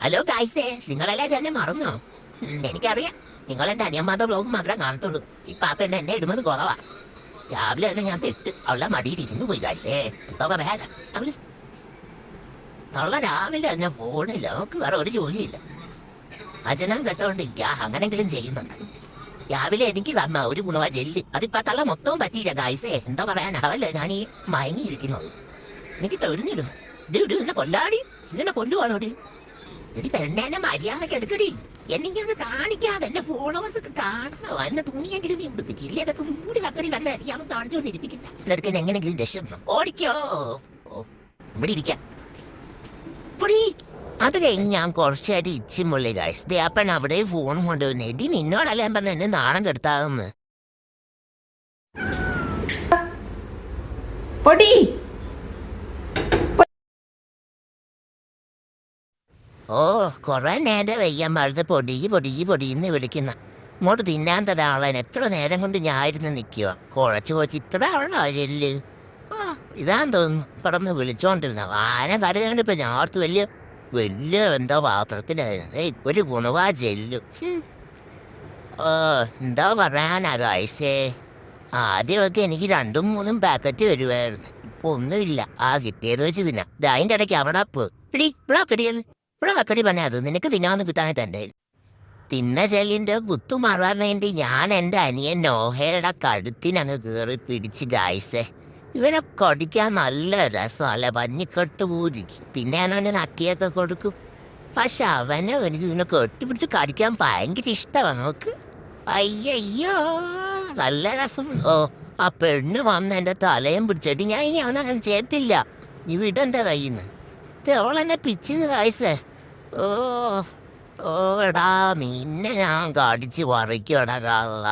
Hello ഗായ്സേ, നിങ്ങളെല്ലാവരും എന്നെ മറന്നോ? എനിക്കറിയാം, നിങ്ങൾ എൻ്റെ അനിയന്മാരുടെ വ്ലോഗ് മാത്രമേ കാണത്തുള്ളൂ. ചിപ്പാപ്പ എന്നെ ഇടുന്നത് കുറവാ. രാവിലെ തന്നെ ഞാൻ പെട്ട് അവളുടെ മടിയിൽ ഇരുന്ന് പോയി ഗായ്സേ. എന്താ പറയാ, അവള് രാവിലെ തന്നെ ഫോണില്ല. നമുക്ക് വേറെ ഒരു ജോലിയില്ല. അജനം കെട്ടോണ്ടിരിക്കുക, അങ്ങനെങ്കിലും ചെയ്യുന്നുണ്ട്. രാവിലെ എനിക്ക് തന്ന ഒരു ഗുണവ ജെല്ല് അതിപ്പോ തള്ള മൊത്തവും പറ്റിയില്ല ഗായ്സേ. എന്താ പറയാനാവല്ലേ ഞാൻ ഈ മയങ്ങിയിരിക്കുന്നത്. എനിക്ക് തൊഴിഞ്ഞിടും എന്നെ കൊല്ലാടി, എന്നെ കൊല്ലുവാണോടി. എടി പെണ്ണേനെ മര്യാദക്ക് എടുക്കടി. എന്നിങ്ങനെ കാണിക്കാതെ എന്റെ ഫോളോവേഴ്സ് ഒക്കെ കാണുന്നോ. എന്നെ തുണിയെങ്കിലും നീ ഉടുപ്പിക്കില്ലേ? അതൊക്കെ മൂടി വെക്കടി. വെണ്ണ അറിയാമോ കാണിച്ചുകൊണ്ടിരിപ്പിക്കില്ല. ഇതിലെടുക്കാൻ എങ്ങനെങ്കിലും രക്ഷപ്പെടണം. ഓടിക്കോ, ഇവിടെ ഇരിക്കാം. അത് കഴിഞ്ഞ് ഞാൻ കുറച്ചായിട്ട് ഇച്ചിമുള്ളി ഗായ്സ്. അപ്പൻ അവിടെ ഫോൺ കൊണ്ടുവന്നു. എടി നിന്നോടല്ല ഞാൻ പറഞ്ഞ എന്നെ നാണം കെടുത്താതെന്ന്. ഓ, കുറെ നേരം വയ്യാൻ പാടത്ത് പൊടിന്ന് വിളിക്കുന്ന. ഇങ്ങോട്ട് തിന്നാൻ തരാളൻ എത്ര നേരം കൊണ്ട് ഞാനിരുന്ന് നിൽക്കുക. കുഴച്ച് ഇത്ര ആളോ ജെല്ല്. ഇതാന്ന് തോന്നുന്നു കടന്ന് വിളിച്ചോണ്ടിരുന്ന ആന കരയാണ്ടിപ്പോ ഞാർത്ത് വലിയ എന്തോ പാത്രത്തിലായിരുന്നു. ഒരു ഗുണവാ ജെല്ലു. എന്താ പറയാനാ ഗായ്സേ. ആദ്യമൊക്കെ എനിക്ക് 2-3 പാക്കറ്റ് വരുമായിരുന്നു. ഇപ്പൊ ഒന്നുമില്ല. കിട്ടിയത് വെച്ച് തിന്നാം. അതിൻ്റെ ഇടയ്ക്ക് അവിടെ ഇവിടെ വെക്കടി പറഞ്ഞ അത് നിനക്ക് തിന്നാന്ന് കിട്ടാനായിട്ട് എൻ്റെ തിന്ന ചെല്ലിൻ്റെ കുത്തു മാറാൻ വേണ്ടി ഞാൻ എൻ്റെ അനിയൻ നോഹയുടെ കഴുത്തിനങ്ങ് കയറി പിടിച്ച് ഗായ്സേ. ഇവനെ കടിക്കാൻ നല്ല രസമല്ല, പഞ്ഞിക്കെട്ട് പൂരിക്കും. പിന്നെ ഞാനവനെ നക്കിയൊക്കെ കൊടുക്കും. പക്ഷെ അവനെ എനിക്ക് ഇവനെ കെട്ടിപ്പിടിച്ച് കടിക്കാൻ ഭയങ്കര ഇഷ്ടമാണ് നോക്ക്. അയ്യോ നല്ല രസം. ആ പെണ്ണ് വന്ന് എൻ്റെ തലയും പിടിച്ചിട്ട് ഞാൻ ഇനി അവനങ്ങനെ ചെയ്യത്തില്ല. നീ വിടെൻ്റെ കയ്യിൽ നിന്ന് ഓളെന്നെ പിച്ചിന്ന് കായ്സേ. എടാ നിന്നെ ഞാൻ കടിച്ച് പറിക്കടാ കള്ള.